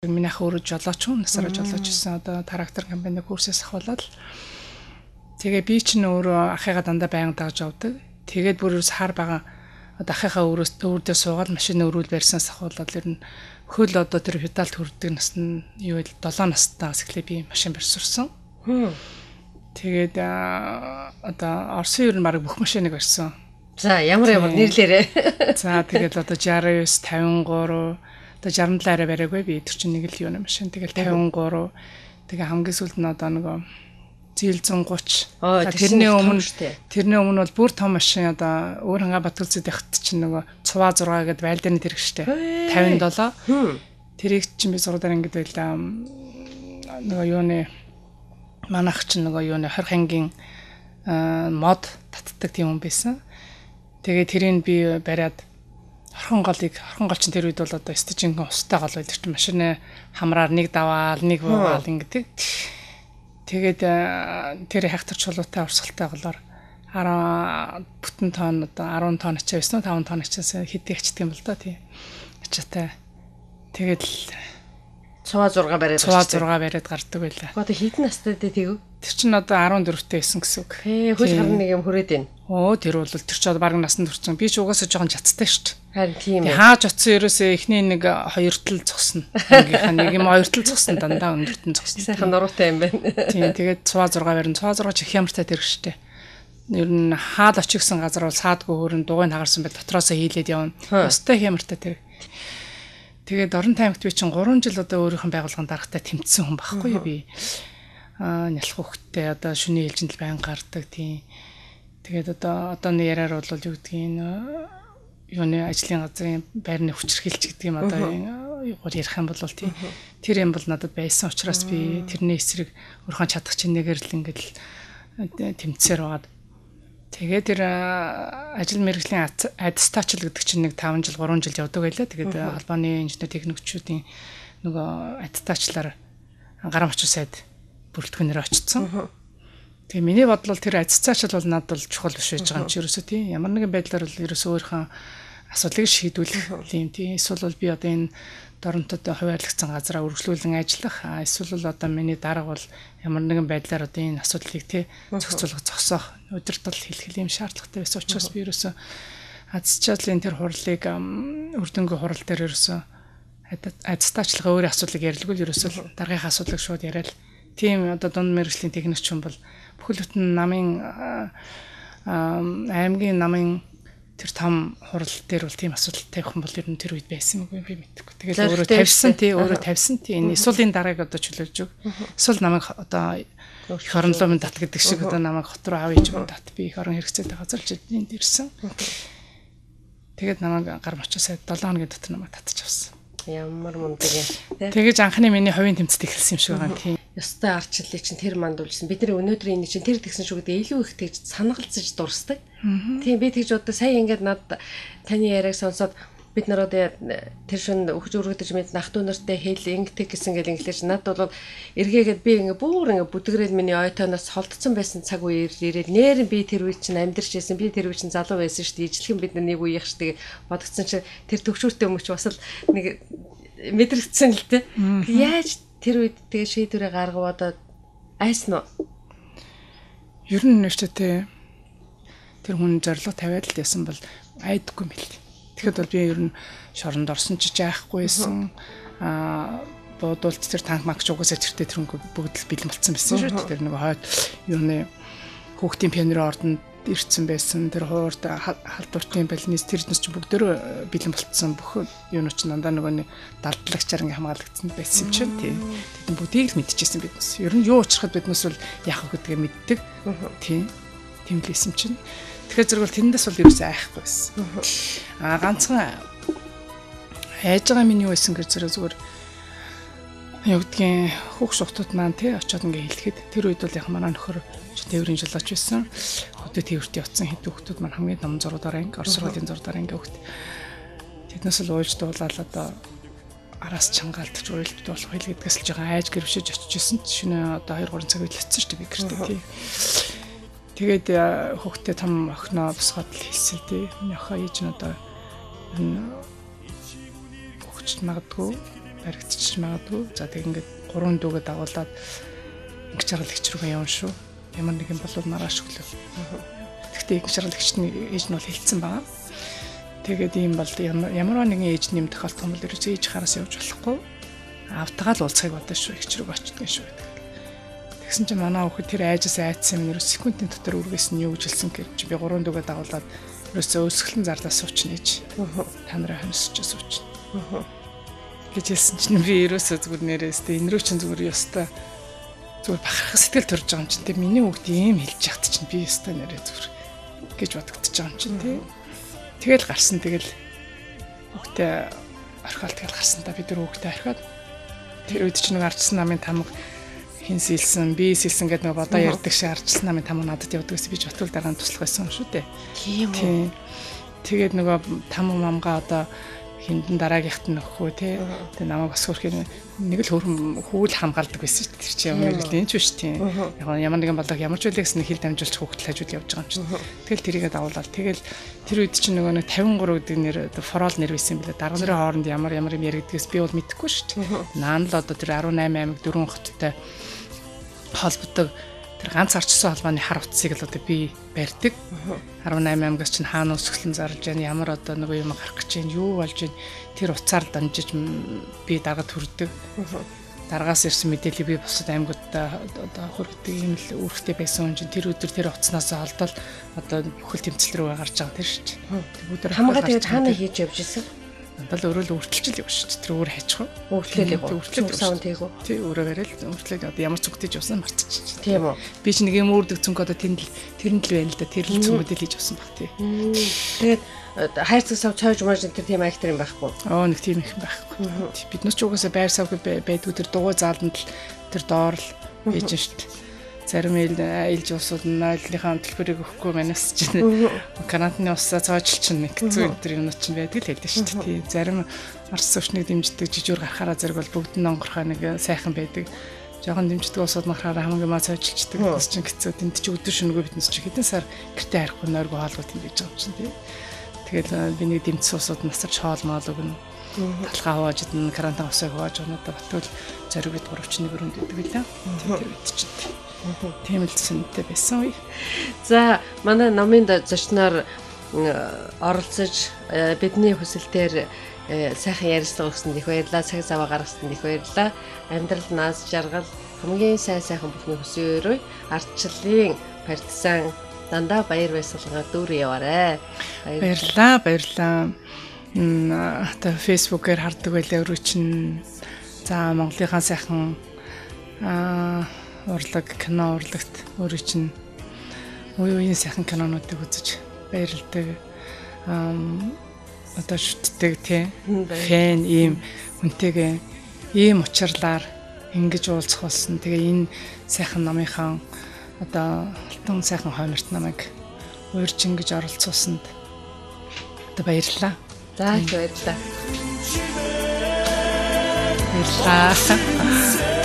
Миний ах өөрөө жолооч хүн, насаараа жолооч гэсэн одоо трактор компани курсээс ахвалаад тэгээ би ч өөрөө ахыгаа дандаа байнга дагж явдаг. Тэгээд бүр сар бага одоо ахыгаа өөрөөдөө суугаад машин өрүүл барьсанаас ахвалаад ер нь хөл одоо тэр педалт хүрдэг нас нь юу вэ 7 настайгаас эхлээ би машин барьсан. Тэгээд одоо Орсын ер нь баг бүх машиныг барьсан. За ямар нэрлээрээ. За тэгээд одоо 69 53 одоо 67 арай бариагүй би тэр чинь нэг л юу машин тэгэл 53 тэгээ хамгийн сүүлд нь одоо нөгөө зил 130 тэрний өмнө бол бүр том машин одоо өөр ханга Батгалзад явахт чинь нөгөө цуваа 6 гэдэг байлдааны тэрэг штэ 57 тэрийг чинь би зурдаар ингэж байлаа нөгөө юуны манайх чинь нөгөө юуны хорхангийн мод татдаг тийм юм байсан. Тэгээ тэрийг би бариад орхон гол чинь тэр үед бол одоо стежинг устай гол байдаг чинь машины хамраар нэг даваал нэг буугаал ингэдэг. Тэгээд тэр хектар чулуутай урсгалтай голоор 10 бүтэн тонн одоо 10 тонн ачаа байсан 5 тонн ачаас хэдий ачдаг юм бол да тий. Ачаатай. Тэгээд цуваа 6 бариад гардаг байлаа. Одоо хэдэн настай дээ тэгв? Тэр чинь одоо 14-тэй байсан гэсэн үг. Хөл харна нэг юм хүрээд байна. Тэр бол тэр ч одоо баг насанд хүрсэн. Би ч угаасаа жоохон чацтай шүү дээ. Харин тийм ээ. Хааж оцсон ерөөсөө эхний нэг 2 тал зогсно. Нэгийнх нь нэг юм 2 тал зогсно дандаа өндөртөн зогсно. Сайхан нуруутай юм байна. Тийм тэгээд цуваа 6 барин цуваа 6 чих ямартай тэрэг шүү дээ. Ер нь хаал очихсан газар бол саадгүй хөрөн дугуйн хагарсан бай дотроосоо хийлээд явна. Өстэй ямартай тэрэг. Тэгээд Орон таймгт би чинь 3 жил одоо өөрийнх нь байгууллагын даргатай тэмцсэн хүн байхгүй юу би. Нялх хөхтэй одоо шүний ээлжинд л байн гардаг тийм. Тэгээд одооны яриаар бол юу гэдгийг юуны ажлын газрын байрны хүчирхийлж гэдэг юм одоо ярих юм бол тийм. Тэр юм бол надад байсан учраас би тэрний эсрэг өөрхөн чадах чинь нэгээр л ингээд тэмцээр байгаад тэгээд тэр ажил мэргэжлийн аттестатчл гэдэг чинь нэг 5 жил 3 жил явдаг байлаа. Тэгээд холбооны инженер техникчүүдийн нөгөө аттестатчлаар гарам очир сайд бүрэлдэхүүнээр очсон. Тэгээ миний бодлол тэр аттестатчл бол надад бол чухал биш байж байгаа юм чи ерөөсөө тийм. Ямар нэгэн байдлаар бол ерөөсөө өөрийнхөө асуудлыг шийдвүүлэх юм тийм. Эсвэл бол би одоо энэ доронтод хуваарлагдсан газараа үргэлжлүүлэн ажиллах. Эсвэл одоо миний дарга бол ямар нэгэн байдлаар одоо энэ асуудлыг тий зохицуулах зогсоох удирдал хэлэх юм шаардлагатай байсан учраас би ерөөсөө аттестатчлын тэр хурлыг үрдөнгөө хурал дээр ерөөсөө аттестатчлага өөрийн асуудлыг ярилгүй ерөөсөө даргийнхаа асуудлыг шууд яриад тийм одоо дунд мэргэжлийн техникч хүн бол бүхэл бүтэн намын аймгийн намын тэр том хурал дээр бол тийм асуудалтай хүн бол ер нь тэр үед байсан үгүй би мэдэхгүй. Тэгээд өөрөө тавьсан тий энэ эсвэл энэ дарааг одоо чөлөөлж өг. Эсвэл намайг одоо их орон ломын дат гэдэг шиг одоо намайг хот руу авъя гэж дат би их орон хэрэгцээтэй газар ч энд ирсэн. Тэгээд намайг гар мочосоо 7 хоногийн дотор намайг татчих авсан. Ямар мундаг юм. Тэгэж анхны миний хувийн тэмцэд эхэлсэн юм шиг байгаа тийм. Ёстой арчлалыг чинь тэр мандуулсан. Бид нар өнөөдөр энэ чинь тэр тэгсэн шүү гэдэг илүү их тэгж санагалцаж дурсдаг. Тийм би тэгж одоо сая ингээд над таны яриаг сонсоод бид нар одоо тэр шин өгч өргөдөж мэд нах дүү нартай хэл ингэдэг гэсэн гэл инглиш над бол эргээгээд би ингээ бүр ингээ бүдгэрэл миний ойтоноос холдсон байсан цаг үеэр ирээд нэр би тэр үе чинь амьдарч байсан би тэр үе чинь залуу байсан шүү дээ ижлэхэн бид нар нэг үе их шүү дээ бодгцсон чинь тэр төвчүүртэй өмч бас л нэг мэдрэгдсэн л дээ яаж тэр үед тэгээ шийдвэрээ гаргаваад айсан уу ер нь нэвчтэй тэр хүн зорилго тавиад л ясан бол айдаггүй мэл. Тэгэхэд бол би ер нь шоронд орсон ч жаахгүйсэн буудуулт тэр танк магч угаасаа тэртээ тэр бүгд л бэлэн болцсон байсан шүү дээ. Тэр нэг хойд юуны хүүхдийн пионерын ордонд ирсэн байсан. Тэр хуурд халдвартын балнис тэр нас ч бүгдөө бэлэн болцсон бүх юунууд ч дандаа нөгөө далдлагчаар ингээм хамгаалагдсан байсан юм чинь тийм. Тэд бүгдийг л мэдчихсэн биднес. Ер нь юу учрахад биднес бол яах вэ гэдгээ мэддэг. Тийм. Тэмлээсэн чинь. Тэгэхээр зэрэг бол тэндээс бол ерөөсөө айхгүй байсан. Ганцхан хайж байгаа миний юу байсан гэж зүгээр юу гэдгийг хүүх шухтууд маань тий очиод ингээ хэлэхэд тэр үед бол яг манай нөхөр тээврийн жолооч байсан. Хөдөө тээврт явцсан хэд хүүхдүүд маань хамгийн том зургуудаараа ингээ Орос сургуулийн зургуудаараа ингээ хүүхд. Тэднээс л уйлж дуулаад одоо араас чангаалтч уйлж болох хэлгэдгээс л жоохон айж гэрвшиж очижсэн. Шинэ одоо 2-3 цаг үйл очсон шүү дээ би гэртээ тий. Тэгээд хүүхдээ том охиноо босгоод л хэлсэн тий. Миний охин ээж нь одоо энэ хөгжиж магадгүй баригдчих магадгүй. За тэг ингээд 3 дүүгээ дагуулад инх жаргалагч руугаа явна шүү. Ямар нэгэн болов маргааш өглөө. Гэхдээ инх жаргалагч нь ээж нь бол хэлсэн байгаа. Тэгээд ийм бол ямар нэгэн ээж нэм тохиолдох юм бол ерөөсөө ээж хараас явж болохгүй. Автагаа л уулзахыг бодож шүү. Игч рүү очтгоо шүү. Тэгсэн чинь манай хүүхэд тэр айжаас айцсан юм ерөөс секундын дотор үргээс нь юу гэж хэлсэн гэж би 3 дүүгээ дагуулад ерөөсөө өсгөлэн зарлаа суучна ээж. Та нараа хонсож суучна. Гэж хэлсэн чинь би ерөөсөө зүгээр нэрээстэй энэ рүү чинь зүгээр ёстой зүгээр бахархах сэтгэл төрж байгаа юм чинь тийм миний хүүхд ийм хэлж яхад чинь би ёстой нэрээ зүгээр гэж бодогдож байгаа юм чинь тийм. Тэгэл гарсан тэгэл хүүхдээ орхиол тэгэл гарсан та бид нар хүүхдээ орхиод тэр үед чинь нэг арчсан намын тамга хин сэлсэн би сэлсэн гэдэг нэг бодоо ярьдаг шиг арчсан намын тамга надад явдаг гэсэн би ч отвол дараа нь туслах байсан юм шүү дээ. Тийм үү. Тэгээд нөгөө тамга мамгаа одоо хиндэн дараагийнхт нь өгөхөө тий. Тэгээ намайг бас хөрхийн нэг л хөрхөн хүүл хамгаалдаг байсан шүү дээ. Тэр чинь ямар нэгэн ч биш тийм. Яг ямар нэгэн болог ямар ч үйл гэсэн хил дамжуулж хүүхдэл хажууд явж байгаа юм чинь. Тэгэл тэрийгээ дагуулаад тэгэл тэр үед чинь нөгөө нэг 53 гэдэг нэр форол нэр байсан юм билээ. Дарга нарын хооронд ямар юм яригдгээс би бол мэдэхгүй шүү дээ. Наан л одоо тэр 18 аймаг 4 хоттой холбодог тэр ганц арчсан холбооны хар утсыг л одоо би барьдаг. 18 аймагаас чинь хаана өсгөлэн зарлж байна, ямар одоо нэг юм гарах гэж байна, юу болж байна. Тэр утсаар дамжиж би даргад хүрдэг. Даргаас ирсэн мэдээллийг би бусад аймагуудаа одоо хүргэдэг юм л үүрэгтэй байсан юм чинь тэр өдөр тэр утаснаас олдоод одоо бүхэл тэмцэл рүү гарч байгаа тэр шүү дээ. Хамгаа тэгээд хаана хийж явж ирсэн? Надад өөрөө л үргэлжлэл явж шүү дээ. Тэр өөр хайчих. Үргэлжлэл савн тэйгүү. Тий, өөрөө барил үргэлжлэл одоо ямар цүгтэж явсан марцчих. Тийм үү. Би ч нэг юм үрдэг цүнх одоо тэнд л тэрэнд л байна л да. Тэр л цүнхүүдэл хийж явсан баг тий. Тэгээд хайрцаг сав цойж маж тэр тийм актер юм байхгүй. Нэг тийм их байхгүй. Биднес ч угаасаа байр сав байдгүй тэр дугуй зааланд л тэр доор л хийж шүү дээ. Зарим ээлж усууд нойлынхаа төлбөрийг өгөхгүй манаас чинь карантины усаа цоожил чинь нэг зүү энэ юм чинь байдаг л хэлдэг шүү дээ. Зарим арс өвчнийг дэмждэг жижүүр гарахаараа зэрэг бол бүгд нь онгорхоо нэг сайхан байдаг. Жохон дэмждэг усууд махаараа хамгийн маа цоожилчдаг бас чинь хэцүү. Тэнд чи өдөр шөнөгөө биднес чи хэдэн сар гэртээ харихгүй нойргоо хаалгууд юм гэж байгаа юм чинь тийм. Тэгэл би нэг дэмжсэн усууд насарч хоолмоол өгнө. Талхаа хувааж идэн карантин усаа хувааж өнөөдөр батвал зориг бид 3-1 өрөнд идэг билээ. Тэр үед чинь тийм л сэнтэй байсан үе. За манай номын зочноор оролцож бидний хүсэлтээр сайхан ярилцлага өгсөнд их баярлалаа. Цаг зав гаргасанд их баярлалаа. Амьдрал наас жаргал хамгийн сайхан бүхний хүсье өрөө ардчлалын партизан дандаа баяр баясгалгаа дүүрэн яваарэ. Баярлалаа. Одоо фэйсбүүкээр хардаг байлаа өрөө чинь. За Монголынхаа сайхан урлаг кино урлагт өөрөө чинь үеийн сайхан кинонуудыг үзэж баярлдаг. Одоо шүтдэг тий. Фэн ийм хүнтэйгээ ийм учирлаар ингэж уулзах болсон. Тэгээ энэ сайхан номынхаа одоо алтан сайхан хойморт намайг уурж ингэж оролцуулсанд одоо баярлалаа. За их баярлалаа. Баярлалаа.